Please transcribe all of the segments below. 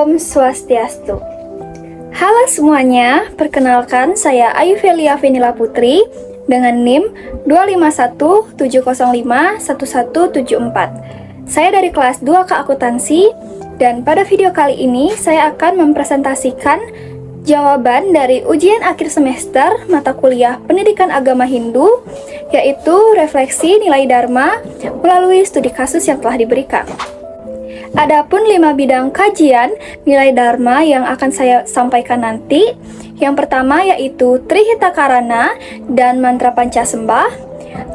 Om Swastiastu. Halo semuanya, perkenalkan saya Ayuvelia Venila Putri dengan NIM 25170511174. Saya dari kelas 2 Keakuntansi dan pada video kali ini saya akan mempresentasikan jawaban dari ujian akhir semester mata kuliah Pendidikan Agama Hindu, yaitu refleksi nilai Dharma melalui studi kasus yang telah diberikan. Adapun 5 bidang kajian nilai Dharma yang akan saya sampaikan nanti. Yang pertama yaitu Trihitakarana dan mantra Pancasembah.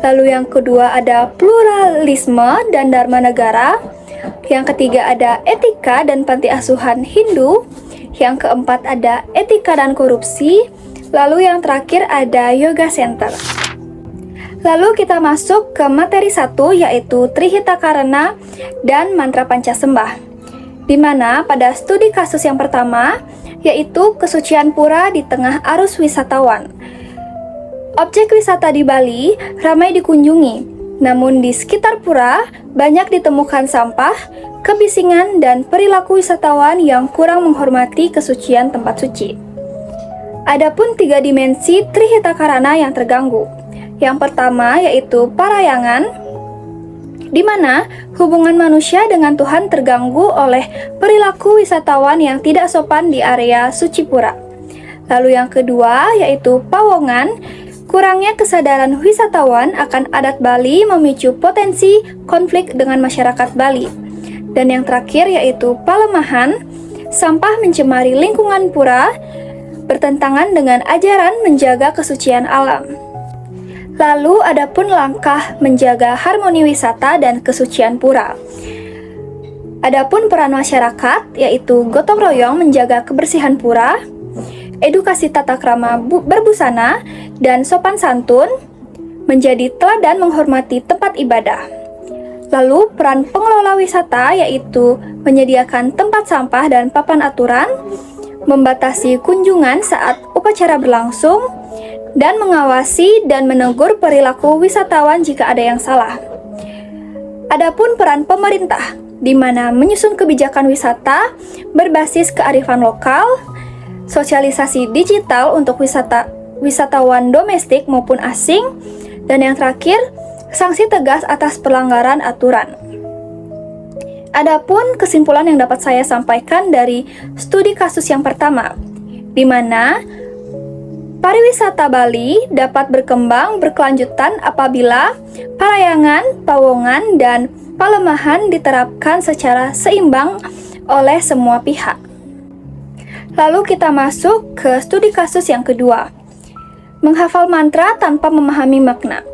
Lalu yang kedua ada pluralisme dan Dharma negara. Yang ketiga ada etika dan panti asuhan Hindu. Yang keempat ada etika dan korupsi. Lalu yang terakhir ada Yoga Center. Lalu kita masuk ke materi 1 yaitu Trihitakarana dan mantra Pancasembah, di mana pada studi kasus yang pertama yaitu kesucian pura di tengah arus wisatawan. Objek wisata di Bali ramai dikunjungi, namun di sekitar pura banyak ditemukan sampah, kebisingan, dan perilaku wisatawan yang kurang menghormati kesucian tempat suci. Adapun 3 dimensi Trihitakarana yang terganggu. Yang pertama yaitu parayangan, di mana hubungan manusia dengan Tuhan terganggu oleh perilaku wisatawan yang tidak sopan di area suci pura. Lalu yang kedua yaitu pawongan, kurangnya kesadaran wisatawan akan adat Bali memicu potensi konflik dengan masyarakat Bali. Dan yang terakhir yaitu palemahan, sampah mencemari lingkungan pura, bertentangan dengan ajaran menjaga kesucian alam. Lalu adapun langkah menjaga harmoni wisata dan kesucian pura. Adapun peran masyarakat yaitu gotong royong menjaga kebersihan pura, edukasi tata krama berbusana dan sopan santun, menjadi teladan menghormati tempat ibadah. Lalu peran pengelola wisata yaitu menyediakan tempat sampah dan papan aturan, membatasi kunjungan saat upacara berlangsung, dan mengawasi dan menegur perilaku wisatawan jika ada yang salah. Adapun peran pemerintah, di mana menyusun kebijakan wisata berbasis kearifan lokal, sosialisasi digital untuk wisatawan domestik maupun asing, dan yang terakhir, sanksi tegas atas pelanggaran aturan. Adapun kesimpulan yang dapat saya sampaikan dari studi kasus yang pertama, di mana pariwisata Bali dapat berkembang berkelanjutan apabila parayangan, pawongan, dan palemahan diterapkan secara seimbang oleh semua pihak. Lalu kita masuk ke studi kasus yang kedua, menghafal mantra tanpa memahami makna.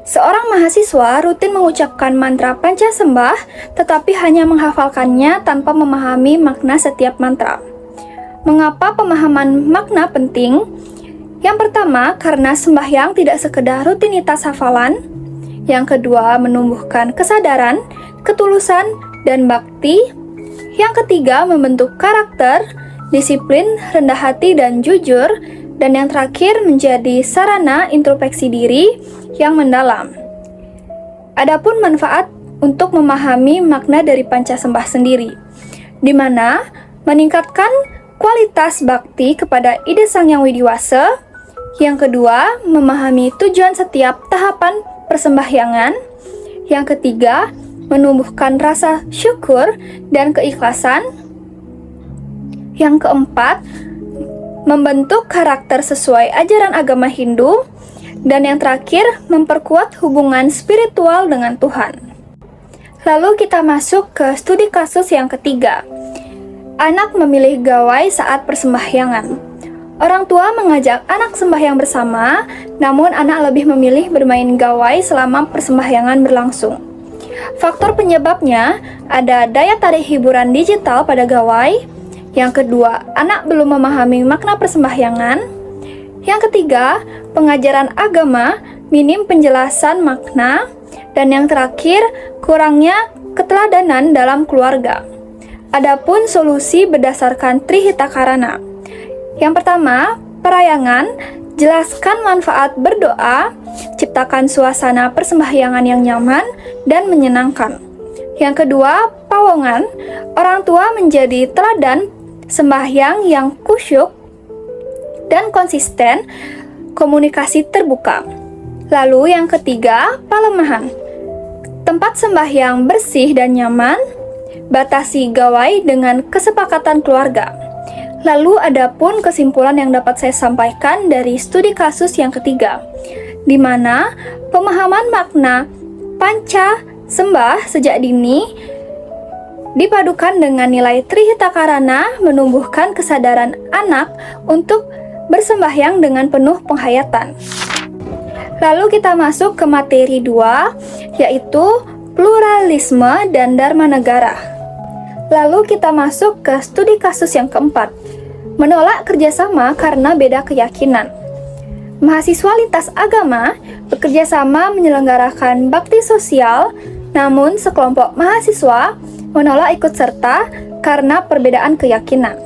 Seorang mahasiswa rutin mengucapkan mantra Pancasembah, tetapi hanya menghafalkannya tanpa memahami makna setiap mantra. Mengapa pemahaman makna penting? Yang pertama, karena sembahyang tidak sekedar rutinitas hafalan. Yang kedua, menumbuhkan kesadaran, ketulusan, dan bakti. Yang ketiga, membentuk karakter, disiplin, rendah hati, dan jujur. Dan yang terakhir, menjadi sarana introspeksi diri yang mendalam. Adapun manfaat untuk memahami makna dari Pancasembah sendiri, di mana meningkatkan kualitas bakti kepada ide Sang Yang Widiwasa. Yang kedua, memahami tujuan setiap tahapan persembahyangan. Yang ketiga, menumbuhkan rasa syukur dan keikhlasan. Yang keempat, membentuk karakter sesuai ajaran agama Hindu. Dan yang terakhir, memperkuat hubungan spiritual dengan Tuhan. Lalu kita masuk ke studi kasus yang ketiga. Anak memilih gawai saat persembahyangan. Orang tua mengajak anak sembahyang bersama, namun anak lebih memilih bermain gawai selama persembahyangan berlangsung. Faktor penyebabnya ada daya tarik hiburan digital pada gawai. Yang kedua, anak belum memahami makna persembahyangan. Yang ketiga, pengajaran agama minim penjelasan makna. Dan yang terakhir, kurangnya keteladanan dalam keluarga. Adapun solusi berdasarkan Trihitakarana. Yang pertama, parayangan, jelaskan manfaat berdoa, ciptakan suasana persembahyangan yang nyaman dan menyenangkan. Yang kedua, pawongan, orang tua menjadi teladan sembahyang yang khusyuk dan konsisten, komunikasi terbuka. Lalu yang ketiga, palemahan. Tempat sembahyang bersih dan nyaman, batasi gawai dengan kesepakatan keluarga. Lalu adapun kesimpulan yang dapat saya sampaikan dari studi kasus yang ketiga, di mana pemahaman makna panca sembah sejak dini dipadukan dengan nilai Trihitakarana menumbuhkan kesadaran anak untuk bersembahyang dengan penuh penghayatan. Lalu kita masuk ke materi 2, yaitu pluralisme dan dharma negara. Lalu kita masuk ke studi kasus yang keempat, menolak kerjasama karena beda keyakinan. Mahasiswa lintas agama bekerja sama menyelenggarakan bakti sosial, namun sekelompok mahasiswa menolak ikut serta karena perbedaan keyakinan.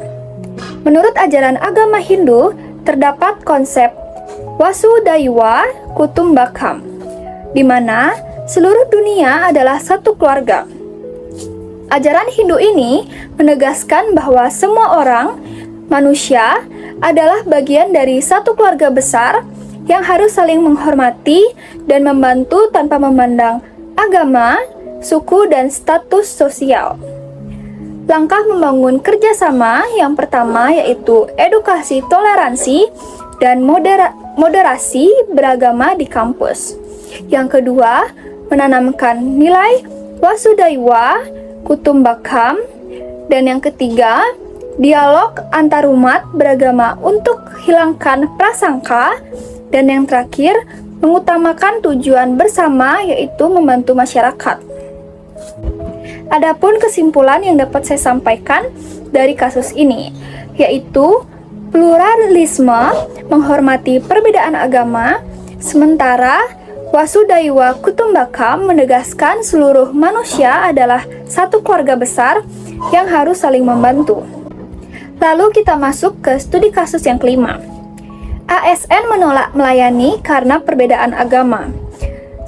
Menurut ajaran agama Hindu, terdapat konsep Vasudhaiva Kutumbakam, di mana seluruh dunia adalah satu keluarga. Ajaran Hindu ini menegaskan bahwa semua orang, manusia, adalah bagian dari satu keluarga besar yang harus saling menghormati dan membantu tanpa memandang agama, suku, dan status sosial. Langkah membangun kerjasama yang pertama yaitu edukasi toleransi dan moderasi beragama di kampus. Yang kedua, menanamkan nilai Vasudhaiva Kutumbakam. Dan yang ketiga, dialog antarumat beragama untuk hilangkan prasangka. Dan yang terakhir, mengutamakan tujuan bersama yaitu membantu masyarakat. Adapun kesimpulan yang dapat saya sampaikan dari kasus ini, yaitu pluralisme menghormati perbedaan agama, sementara Vasudhaiva Kutumbakam menegaskan seluruh manusia adalah satu keluarga besar yang harus saling membantu. Lalu kita masuk ke studi kasus yang kelima. ASN menolak melayani karena perbedaan agama.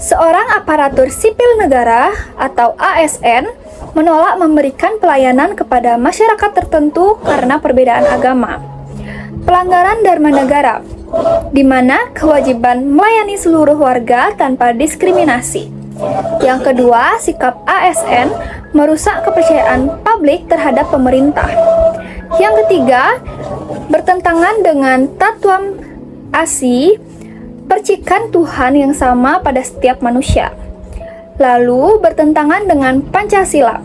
Seorang aparatur sipil negara atau ASN menolak memberikan pelayanan kepada masyarakat tertentu karena perbedaan agama. Pelanggaran dharma negara, di mana kewajiban melayani seluruh warga tanpa diskriminasi. Yang kedua, sikap ASN merusak kepercayaan publik terhadap pemerintah. Yang ketiga, bertentangan dengan Tattvam Asi, percikan Tuhan yang sama pada setiap manusia. Lalu bertentangan dengan Pancasila,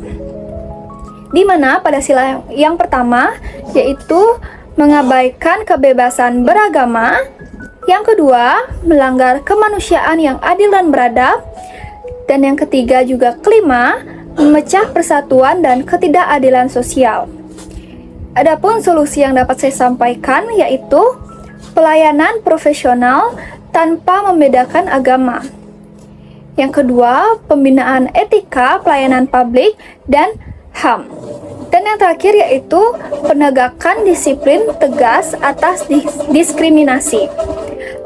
di mana pada sila yang pertama yaitu mengabaikan kebebasan beragama, yang kedua melanggar kemanusiaan yang adil dan beradab, dan yang ketiga juga kelima memecah persatuan dan ketidakadilan sosial. Adapun solusi yang dapat saya sampaikan yaitu pelayanan profesional tanpa membedakan agama. Yang kedua, pembinaan etika pelayanan publik dan HAM. Dan yang terakhir yaitu penegakan disiplin tegas atas diskriminasi.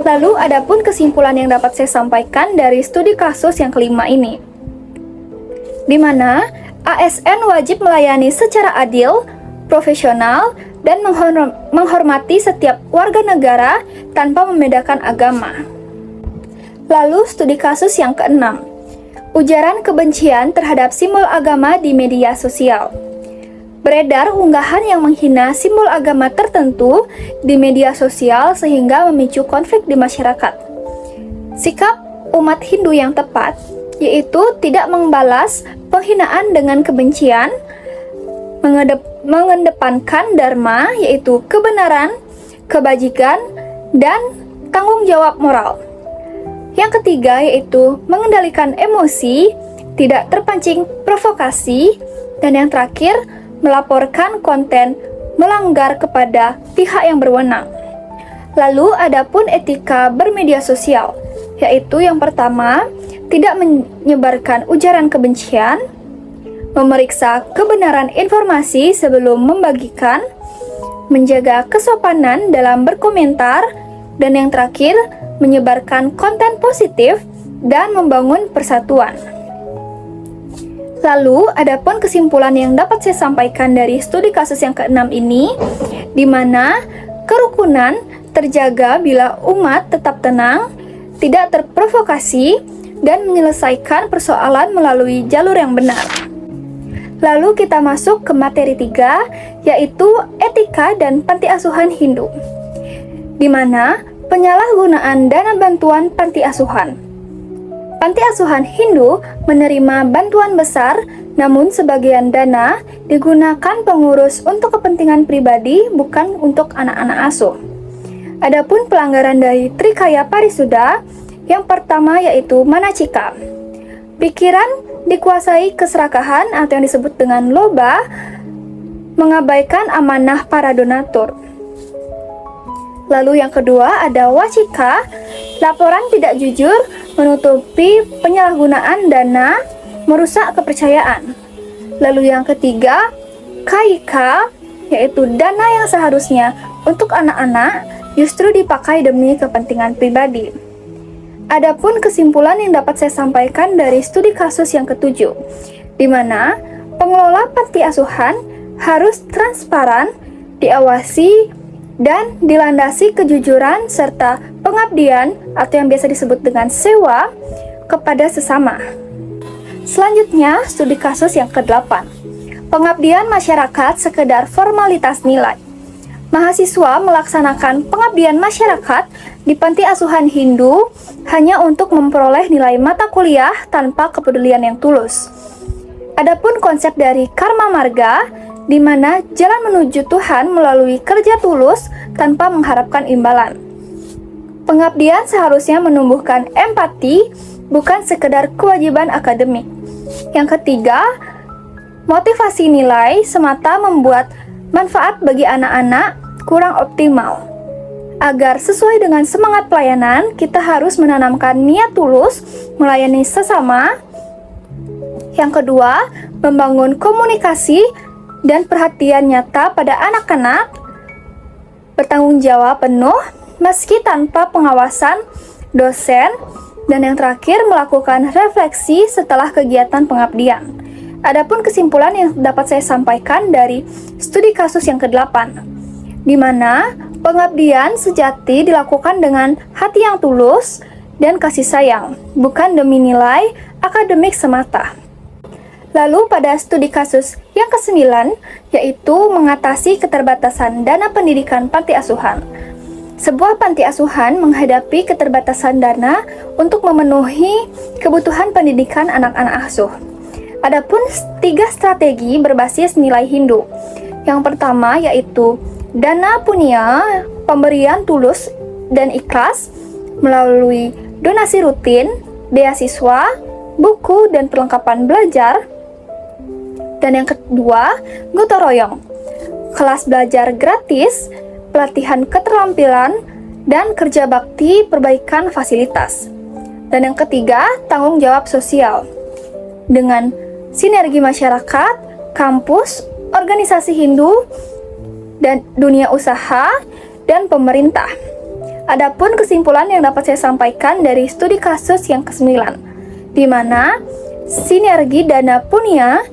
Lalu adapun kesimpulan yang dapat saya sampaikan dari studi kasus yang kelima ini, di mana ASN wajib melayani secara adil, profesional, dan menghormati setiap warga negara tanpa membedakan agama. Lalu studi kasus yang keenam, ujaran kebencian terhadap simbol agama di media sosial. Beredar unggahan yang menghina simbol agama tertentu di media sosial sehingga memicu konflik di masyarakat. Sikap umat Hindu yang tepat yaitu tidak membalas penghinaan dengan kebencian, mengedepankan dharma yaitu kebenaran, kebajikan, dan tanggung jawab moral. Yang ketiga yaitu mengendalikan emosi, tidak terpancing provokasi, dan yang terakhir melaporkan konten melanggar kepada pihak yang berwenang. Lalu adapun etika bermedia sosial, yaitu yang pertama tidak menyebarkan ujaran kebencian, memeriksa kebenaran informasi sebelum membagikan, menjaga kesopanan dalam berkomentar, dan yang terakhir, menyebarkan konten positif dan membangun persatuan. Lalu, adapun kesimpulan yang dapat saya sampaikan dari studi kasus yang keenam ini, di mana kerukunan terjaga bila umat tetap tenang, tidak terprovokasi, dan menyelesaikan persoalan melalui jalur yang benar. Lalu kita masuk ke materi 3, yaitu etika dan panti asuhan Hindu, di mana penyalahgunaan dana bantuan panti asuhan. Panti asuhan Hindu menerima bantuan besar, namun sebagian dana digunakan pengurus untuk kepentingan pribadi, bukan untuk anak-anak asuh. Adapun pelanggaran dari Trikaya Parisuda, yang pertama yaitu manacika. Pikiran dikuasai keserakahan atau yang disebut dengan loba, mengabaikan amanah para donatur. Lalu yang kedua ada wacika, laporan tidak jujur, menutupi penyalahgunaan dana, merusak kepercayaan. Lalu yang ketiga, kaika, yaitu dana yang seharusnya untuk anak-anak justru dipakai demi kepentingan pribadi. Adapun kesimpulan yang dapat saya sampaikan dari studi kasus yang ketujuh, di mana pengelola panti asuhan harus transparan, diawasi, dan dilandasi kejujuran serta pengabdian atau yang biasa disebut dengan sewa kepada sesama. Selanjutnya, studi kasus yang ke-8. Pengabdian masyarakat sekedar formalitas nilai. Mahasiswa melaksanakan pengabdian masyarakat di panti asuhan Hindu hanya untuk memperoleh nilai mata kuliah tanpa kepedulian yang tulus. Adapun konsep dari karma marga, di mana jalan menuju Tuhan melalui kerja tulus tanpa mengharapkan imbalan. Pengabdian seharusnya menumbuhkan empati, bukan sekedar kewajiban akademik. Yang ketiga, motivasi nilai semata membuat manfaat bagi anak-anak kurang optimal. Agar sesuai dengan semangat pelayanan, kita harus menanamkan niat tulus melayani sesama. Yang kedua, membangun komunikasi dan perhatian nyata pada anak-anak, bertanggung jawab penuh meski tanpa pengawasan dosen, dan yang terakhir melakukan refleksi setelah kegiatan pengabdian. Adapun kesimpulan yang dapat saya sampaikan dari studi kasus yang ke-8, di mana pengabdian sejati dilakukan dengan hati yang tulus dan kasih sayang, bukan demi nilai akademik semata. Lalu pada studi kasus yang ke-9, yaitu mengatasi keterbatasan dana pendidikan panti asuhan. Sebuah panti asuhan menghadapi keterbatasan dana untuk memenuhi kebutuhan pendidikan anak-anak asuh. Adapun 3 strategi berbasis nilai Hindu. Yang pertama yaitu dana punya, pemberian tulus dan ikhlas melalui donasi rutin, beasiswa, buku, dan perlengkapan belajar. Dan yang kedua, gotong royong, kelas belajar gratis, pelatihan keterampilan, dan kerja bakti perbaikan fasilitas. Dan yang ketiga, tanggung jawab sosial, dengan sinergi masyarakat, kampus, organisasi Hindu, dan dunia usaha, dan pemerintah. Adapun kesimpulan yang dapat saya sampaikan dari studi kasus yang ke-9, di mana sinergi dana punya,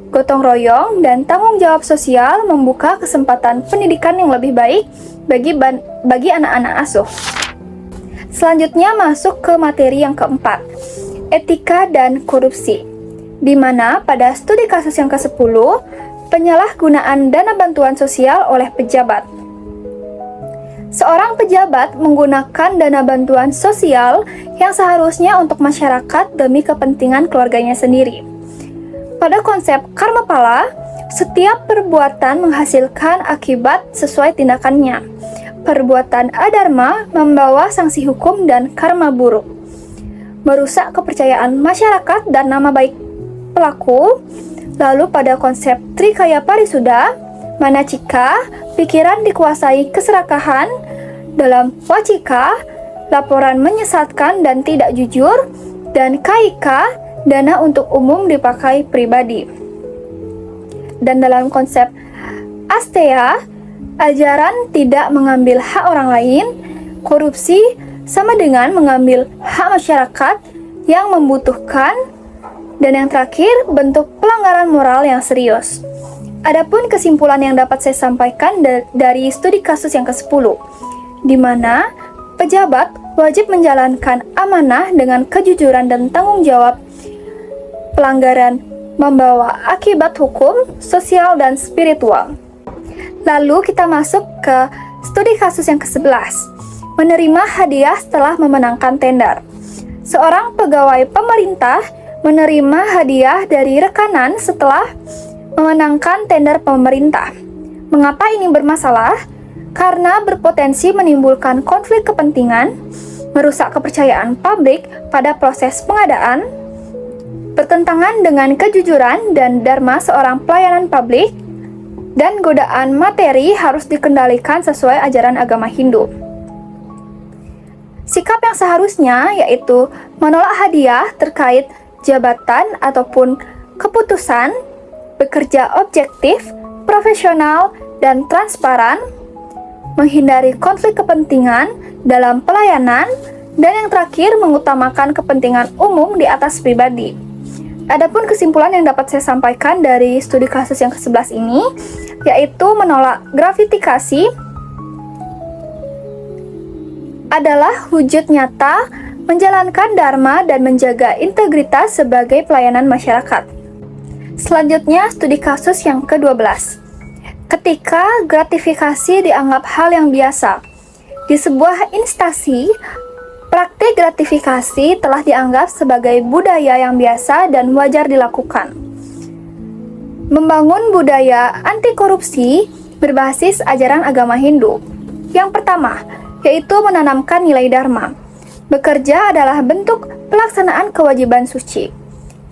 gotong royong, dan tanggung jawab sosial membuka kesempatan pendidikan yang lebih baik bagi anak-anak asuh. Selanjutnya masuk ke materi yang keempat, etika dan korupsi, di mana pada studi kasus yang ke-10, penyalahgunaan dana bantuan sosial oleh pejabat. Seorang pejabat menggunakan dana bantuan sosial yang seharusnya untuk masyarakat demi kepentingan keluarganya sendiri. Pada konsep karma pala, setiap perbuatan menghasilkan akibat sesuai tindakannya. Perbuatan adharma membawa sanksi hukum dan karma buruk, merusak kepercayaan masyarakat dan nama baik pelaku. Lalu pada konsep Trikaya Parisuda, manacika, pikiran dikuasai keserakahan, dalam wacika, laporan menyesatkan dan tidak jujur, dan kaika, dana untuk umum dipakai pribadi. Dan dalam konsep asteya, ajaran tidak mengambil hak orang lain, korupsi sama dengan mengambil hak masyarakat yang membutuhkan Dan yang terakhir, bentuk pelanggaran moral yang serius. Adapun kesimpulan yang dapat saya sampaikan dari studi kasus yang ke-10, di mana pejabat wajib menjalankan amanah dengan kejujuran dan tanggung jawab. Pelanggaran membawa akibat hukum, sosial, dan spiritual. Lalu kita masuk ke studi kasus yang ke-11, menerima hadiah setelah memenangkan tender. Seorang pegawai pemerintah menerima hadiah dari rekanan setelah memenangkan tender pemerintah. Mengapa ini bermasalah? Karena berpotensi menimbulkan konflik kepentingan, merusak kepercayaan publik pada proses pengadaan, bertentangan dengan kejujuran dan dharma seorang pelayanan publik, dan godaan materi harus dikendalikan sesuai ajaran agama Hindu. Sikap yang seharusnya yaitu menolak hadiah terkait jabatan ataupun keputusan, bekerja objektif, profesional, dan transparan, menghindari konflik kepentingan dalam pelayanan, dan yang terakhir mengutamakan kepentingan umum di atas pribadi. Adapun kesimpulan yang dapat saya sampaikan dari studi kasus yang ke-11 ini, yaitu menolak gratifikasi adalah wujud nyata menjalankan dharma dan menjaga integritas sebagai pelayanan masyarakat. Selanjutnya, studi kasus yang ke-12. Ketika gratifikasi dianggap hal yang biasa, di sebuah instansi, praktik gratifikasi telah dianggap sebagai budaya yang biasa dan wajar dilakukan. Membangun budaya anti korupsi berbasis ajaran agama Hindu. Yang pertama, yaitu menanamkan nilai dharma. Bekerja adalah bentuk pelaksanaan kewajiban suci.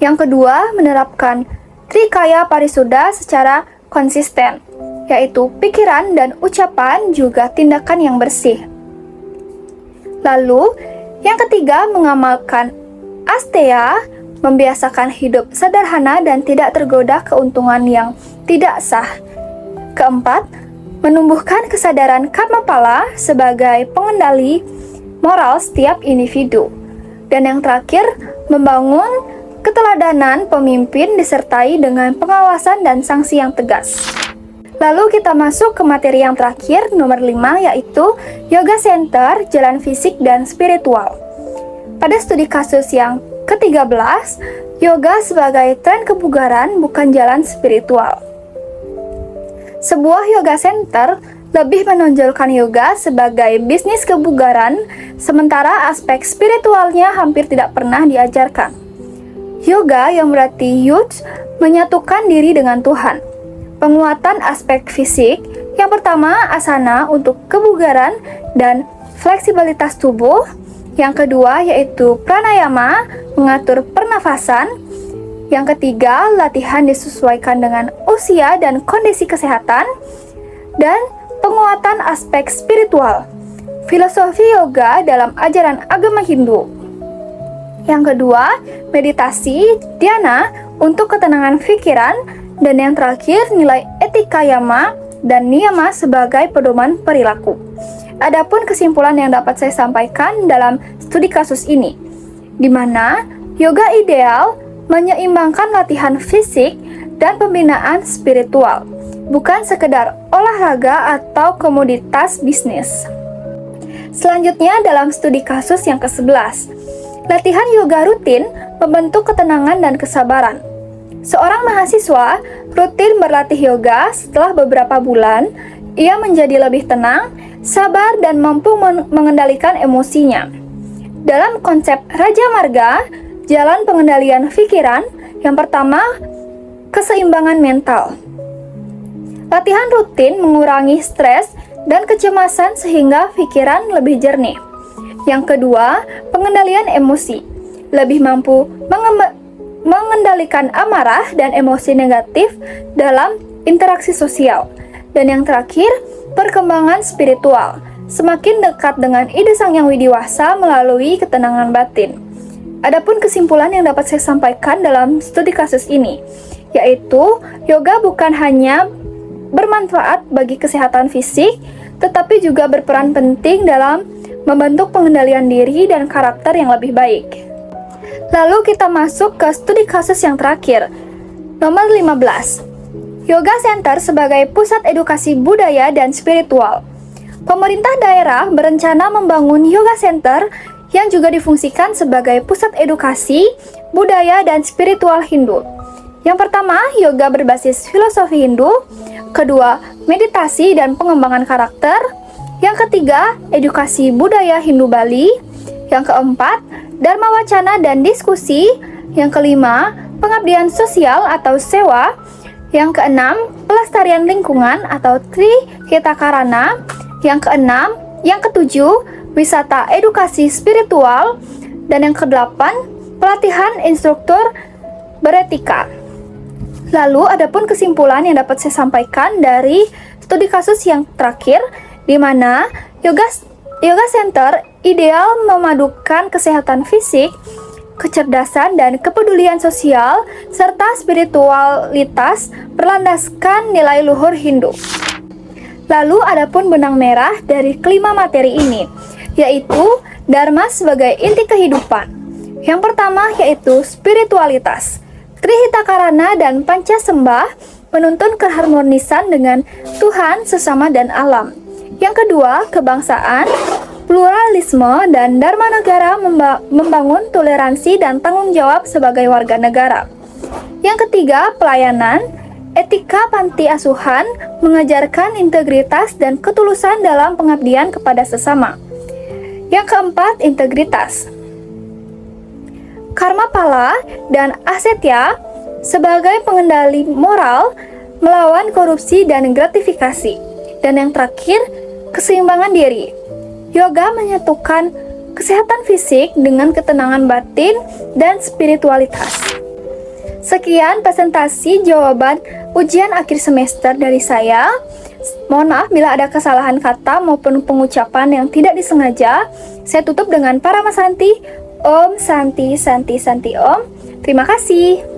Yang kedua, menerapkan Trikaya Parisuddha secara konsisten, yaitu pikiran dan ucapan juga tindakan yang bersih. Lalu, yang ketiga, mengamalkan Asteya, membiasakan hidup sederhana dan tidak tergoda keuntungan yang tidak sah. Keempat, menumbuhkan kesadaran karmapala sebagai pengendali moral setiap individu. Dan yang terakhir, membangun keteladanan pemimpin disertai dengan pengawasan dan sanksi yang tegas. Lalu kita masuk ke materi yang terakhir, nomor 5, yaitu Yoga Center, Jalan Fisik dan Spiritual. Pada studi kasus yang ke-13, yoga sebagai tren kebugaran bukan jalan spiritual. Sebuah yoga center lebih menonjolkan yoga sebagai bisnis kebugaran, sementara aspek spiritualnya hampir tidak pernah diajarkan. Yoga yang berarti yuj menyatukan diri dengan Tuhan. Penguatan aspek fisik, yang pertama asana untuk kebugaran dan fleksibilitas tubuh. Yang kedua yaitu pranayama, mengatur pernafasan. Yang ketiga, latihan disesuaikan dengan usia dan kondisi kesehatan. Dan penguatan aspek spiritual, filosofi yoga dalam ajaran agama Hindu. Yang kedua, meditasi, dhyana untuk ketenangan pikiran. Dan yang terakhir, nilai etika yama dan niyama sebagai pedoman perilaku. Adapun kesimpulan yang dapat saya sampaikan dalam studi kasus ini, di mana yoga ideal menyeimbangkan latihan fisik dan pembinaan spiritual, bukan sekedar olahraga atau komoditas bisnis. Selanjutnya dalam studi kasus yang ke-11, latihan yoga rutin membentuk ketenangan dan kesabaran. Seorang mahasiswa rutin berlatih yoga. Setelah beberapa bulan, ia menjadi lebih tenang, sabar, dan mampu mengendalikan emosinya. Dalam konsep Raja Marga, jalan pengendalian pikiran, yang pertama, keseimbangan mental. Latihan rutin mengurangi stres dan kecemasan sehingga pikiran lebih jernih. Yang kedua, pengendalian emosi. Lebih mampu mengendalikan amarah dan emosi negatif dalam interaksi sosial. Dan yang terakhir, perkembangan spiritual. Semakin dekat dengan ide Sang Yang Widiwasa melalui ketenangan batin. Adapun kesimpulan yang dapat saya sampaikan dalam studi kasus ini, yaitu yoga bukan hanya bermanfaat bagi kesehatan fisik, tetapi juga berperan penting dalam membentuk pengendalian diri dan karakter yang lebih baik. Lalu kita masuk ke studi kasus yang terakhir. Nomor 15. Yoga Center sebagai pusat edukasi budaya dan spiritual. Pemerintah daerah berencana membangun Yoga Center yang juga difungsikan sebagai pusat edukasi, budaya, dan spiritual Hindu. Yang pertama, yoga berbasis filosofi Hindu. Kedua, meditasi dan pengembangan karakter. Yang ketiga, edukasi budaya Hindu Bali. Yang keempat, dharma wacana dan diskusi. Yang kelima, pengabdian sosial atau sewa. Yang keenam, pelestarian lingkungan atau Tri Hitakarana. Yang keenam, yang ketujuh, wisata edukasi spiritual. Dan yang kedelapan, pelatihan instruktur beretika. Lalu, adapun kesimpulan yang dapat saya sampaikan dari studi kasus yang terakhir, di mana Yoga Center ideal memadukan kesehatan fisik, kecerdasan, dan kepedulian sosial, serta spiritualitas berlandaskan nilai luhur Hindu. Lalu, adapun benang merah dari kelima materi ini, yaitu Dharma sebagai inti kehidupan. Yang pertama yaitu spiritualitas. Trihitakarana dan Pancasembah menuntun keharmonisan dengan Tuhan, sesama, dan alam. Yang kedua, kebangsaan, pluralisme, dan Dharma negara membangun toleransi dan tanggung jawab sebagai warga negara. Yang ketiga, pelayanan, etika panti asuhan, mengajarkan integritas dan ketulusan dalam pengabdian kepada sesama. Yang keempat, integritas. Karma pala dan asetya sebagai pengendali moral melawan korupsi dan gratifikasi. Dan yang terakhir, keseimbangan diri. Yoga menyatukan kesehatan fisik dengan ketenangan batin dan spiritualitas. Sekian presentasi jawaban ujian akhir semester dari saya. Mohon maaf bila ada kesalahan kata maupun pengucapan yang tidak disengaja. Saya tutup dengan Paramasanti. Om Santi Santi Santi Om. Terima kasih.